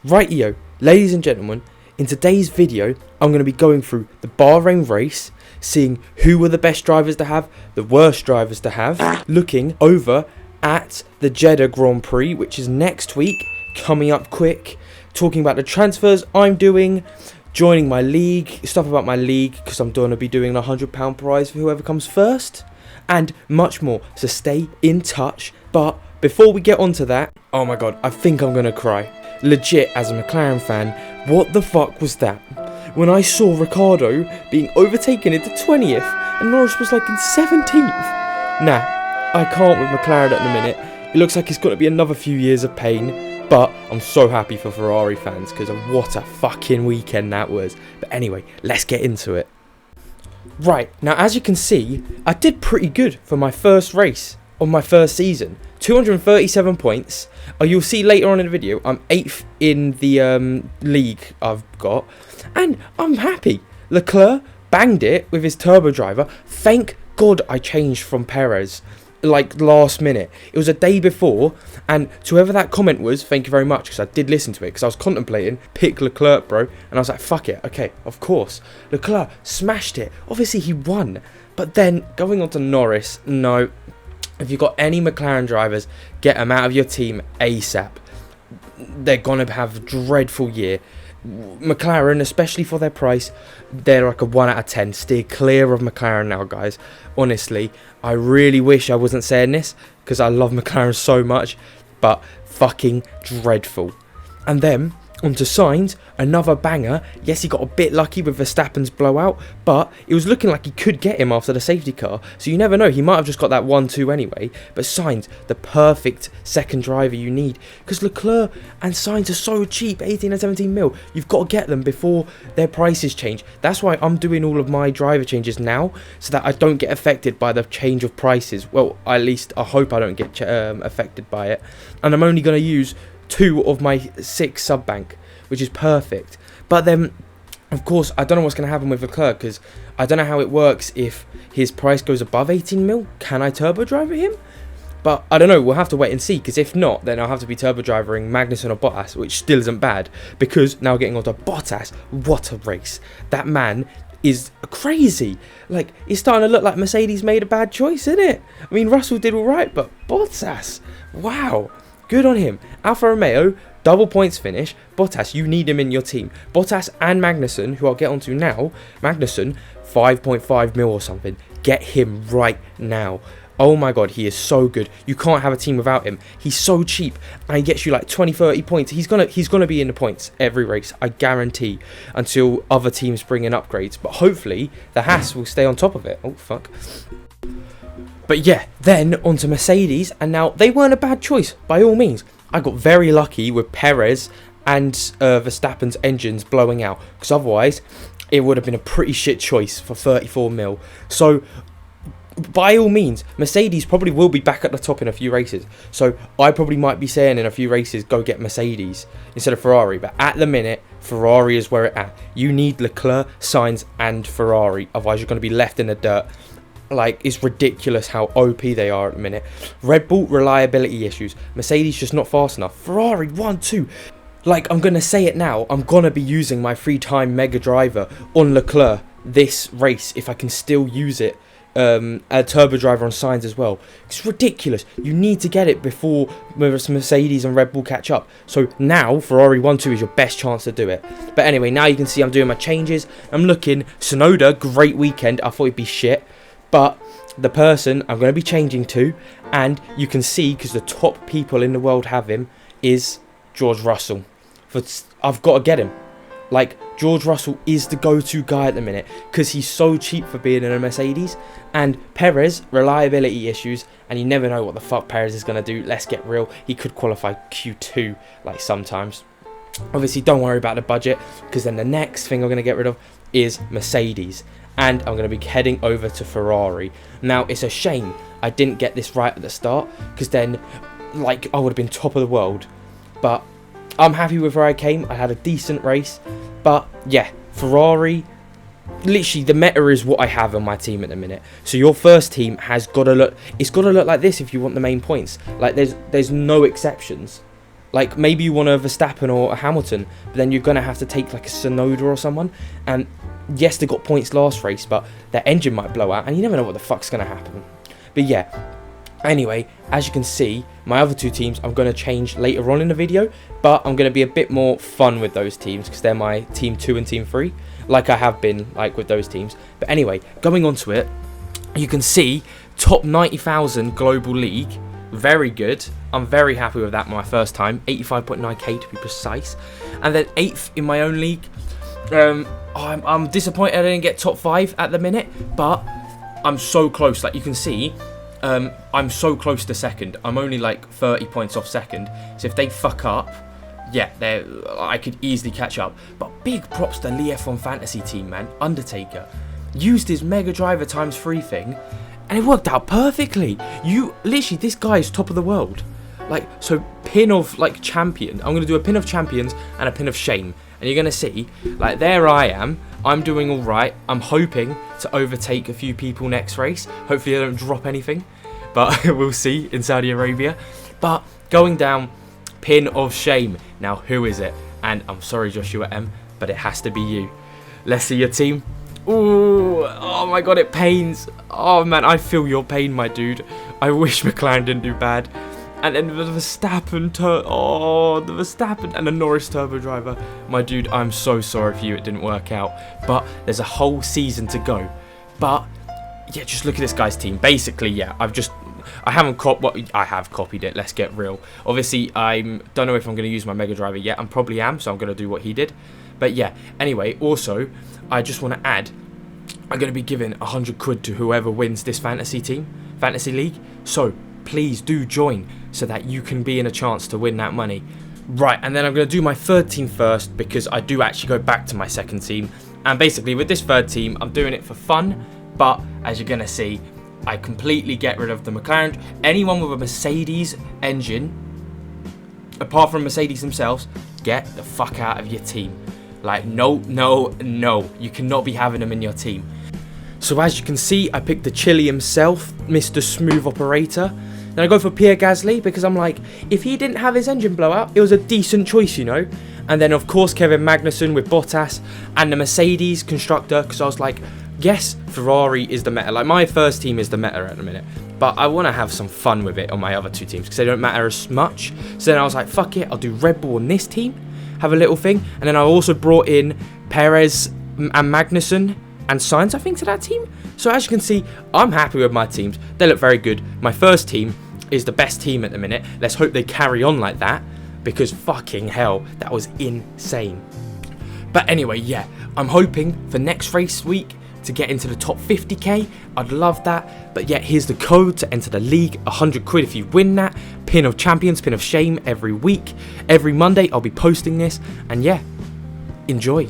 Rightio, ladies and gentlemen, in today's video, I'm going to be going through the Bahrain race, seeing who were the best drivers to have, the worst drivers to have, looking over at the Jeddah Grand Prix, which is next week, coming up quick, talking about the transfers I'm doing, joining my league, stuff about my league, because I'm going to be doing a £100 prize for whoever comes first, and much more, so stay in touch. But before we get onto that, oh my god, I think I'm going to cry. Legit, as a McLaren fan, what the fuck was that? When I saw Ricciardo being overtaken into 20th and Norris was like in 17th. Nah, I can't with McLaren at the minute. It looks like it's got to be another few years of pain, but I'm so happy for Ferrari fans because what a fucking weekend that was. But anyway, let's get into it. Right, now as you can see, I did pretty good for my first race on my first season. 237 points. You'll see later on in the video, I'm 8th in the league I've got. And I'm happy. Leclerc banged it with his turbo driver. Thank God I changed from Perez, like last minute. It was a day before. And to whoever that comment was, thank you very much. Because I did listen to it. Because I was contemplating, pick Leclerc, bro. And I was like, fuck it. Okay, of course. Leclerc smashed it. Obviously, he won. But then, going on to Norris, no. If you've got any McLaren drivers, get them out of your team ASAP. They're going to have a dreadful year. McLaren, especially for their price, they're like a 1 out of 10. Steer clear of McLaren now, guys. Honestly, I really wish I wasn't saying this because I love McLaren so much, but fucking dreadful. And then, onto Sainz, another banger. Yes, he got a bit lucky with Verstappen's blowout, but it was looking like he could get him after the safety car. So you never know, he might have just got that 1-2 anyway. But Sainz, the perfect second driver you need. Because Leclerc and Sainz are so cheap, 18 and 17 mil. You've got to get them before their prices change. That's why I'm doing all of my driver changes now, so that I don't get affected by the change of prices. Well, at least I hope I don't get affected by it. And I'm only going to use 2 of my 6 sub bank, which is perfect. But then, of course, I don't know what's going to happen with Leclerc because I don't know how it works if his price goes above 18 mil. Can I turbo driver him? But I don't know. We'll have to wait and see, because if not, then I'll have to be turbo drivering Magnussen or Bottas, which still isn't bad. Because now getting onto Bottas, what a race! That man is crazy. Like, it's starting to look like Mercedes made a bad choice, isn't it? I mean, Russell did all right, but Bottas, wow. Good on him. Alfa Romeo, double points finish. Bottas, you need him in your team. Bottas and Magnussen, who I'll get onto now. Magnussen, 5.5 mil or something. Get him right now. Oh my god, he is so good. You can't have a team without him. He's so cheap and he gets you like 20-30 points. He's gonna be in the points every race, I guarantee, until other teams bring in upgrades. But hopefully the Haas will stay on top of it. Oh fuck. But yeah, then onto Mercedes, and now they weren't a bad choice by all means. I got very lucky with Perez and Verstappen's engines blowing out, because otherwise it would have been a pretty shit choice for 34 mil. So by all means, Mercedes probably will be back at the top in a few races. So I probably might be saying in a few races, go get Mercedes instead of Ferrari. But at the minute, Ferrari is where it's at. You need Leclerc, Sainz and Ferrari, otherwise you're going to be left in the dirt. Like, it's ridiculous how OP they are at the minute. Red Bull, reliability issues. Mercedes just not fast enough. Ferrari, 1-2. Like, I'm going to say it now. I'm going to be using my 3-time Mega Driver on Leclerc this race if I can still use it. A turbo driver on Sainz as well. It's ridiculous. You need to get it before Mercedes and Red Bull catch up. So now, Ferrari 1-2 is your best chance to do it. But anyway, now you can see I'm doing my changes. I'm looking. Sonoda, great weekend. I thought he'd be shit. But the person I'm going to be changing to, and you can see because the top people in the world have him, is George Russell. I've got to get him. Like, George Russell is the go-to guy at the minute because he's so cheap for being in a Mercedes. And Perez, reliability issues, and you never know what the fuck Perez is going to do. Let's get real. He could qualify Q2, like, sometimes. Obviously, don't worry about the budget, because then the next thing I'm going to get rid of is Mercedes. And I'm going to be heading over to Ferrari. Now, it's a shame I didn't get this right at the start, because then, like, I would have been top of the world. But I'm happy with where I came. I had a decent race. But, yeah, Ferrari, literally, the meta is what I have on my team at the minute. So your first team has got to look, it's got to look like this if you want the main points. Like, there's no exceptions. Like, maybe you want a Verstappen or a Hamilton, but then you're going to have to take like a Sonoda or someone. And yes, they got points last race, but their engine might blow out, and you never know what the fuck's going to happen. But yeah, anyway, as you can see, my other two teams I'm going to change later on in the video, but I'm going to be a bit more fun with those teams because they're my Team 2 and Team 3, like I have been like with those teams. But anyway, going on to it, you can see top 90,000 global league. Very good. I'm very happy with that my first time. 85.9k to be precise. And then 8th in my own league. I'm disappointed I didn't get top 5 at the minute, but I'm so close. Like you can see, I'm so close to second. I'm only like 30 points off second. So if they fuck up, yeah, I could easily catch up. But big props to Lee F1 Fantasy team, man. Undertaker used his Mega Driver ×3 thing, and it worked out perfectly. Literally, this guy is top of the world. Like, so pin of like champion. I'm gonna do a pin of champions and a pin of shame, and you're gonna see, like, there I am. I'm doing all right. I'm hoping to overtake a few people next race. Hopefully, I don't drop anything, but we'll see in Saudi Arabia. But going down, pin of shame. Now, who is it? And I'm sorry, Joshua M, but it has to be you. Let's see your team. Ooh, oh my god, it pains. Oh man, I feel your pain, my dude. I wish McLaren didn't do bad. And then the Verstappen, the Verstappen and the Norris turbo driver. My dude, I'm so sorry for you, it didn't work out. But there's a whole season to go. But yeah, just look at this guy's team. Basically, yeah, I have copied it, let's get real. Obviously, I don't know if I'm going to use my Mega Driver yet. I probably am, so I'm going to do what he did. But yeah, anyway, also, I just want to add, I'm going to be giving 100 quid to whoever wins this fantasy league. So please do join so that you can be in a chance to win that money. Right, and then I'm going to do my third team first because I do actually go back to my second team. And basically, with this third team, I'm doing it for fun. But as you're going to see, I completely get rid of the McLaren. Anyone with a Mercedes engine, apart from Mercedes themselves, get the fuck out of your team. Like, no, you cannot be having them in your team. So as you can see, I picked the Chile himself, Mr. Smooth Operator. Then I go for Pierre Gasly because I'm like, if he didn't have his engine blow out, it was a decent choice, you know. And then of course Kevin Magnussen with Bottas and the Mercedes constructor, because I was like, yes, Ferrari is the meta. Like, my first team is the meta at the minute, but I want to have some fun with it on my other two teams because they don't matter as much. So then I was like, fuck it, I'll do Red Bull on this team, have a little thing. And then I also brought in Perez and Magnussen and Sainz, I think, to that team. So as you can see, I'm happy with my teams. They look very good. My first team is the best team at the minute. Let's hope they carry on like that, because fucking hell, that was insane. But anyway, yeah, I'm hoping for next race week to get into the top 50k. I'd love that. But yeah, here's the code to enter the league. 100 quid if you win that. Pin of champions, pin of shame every week. Every Monday I'll be posting this. And yeah, enjoy.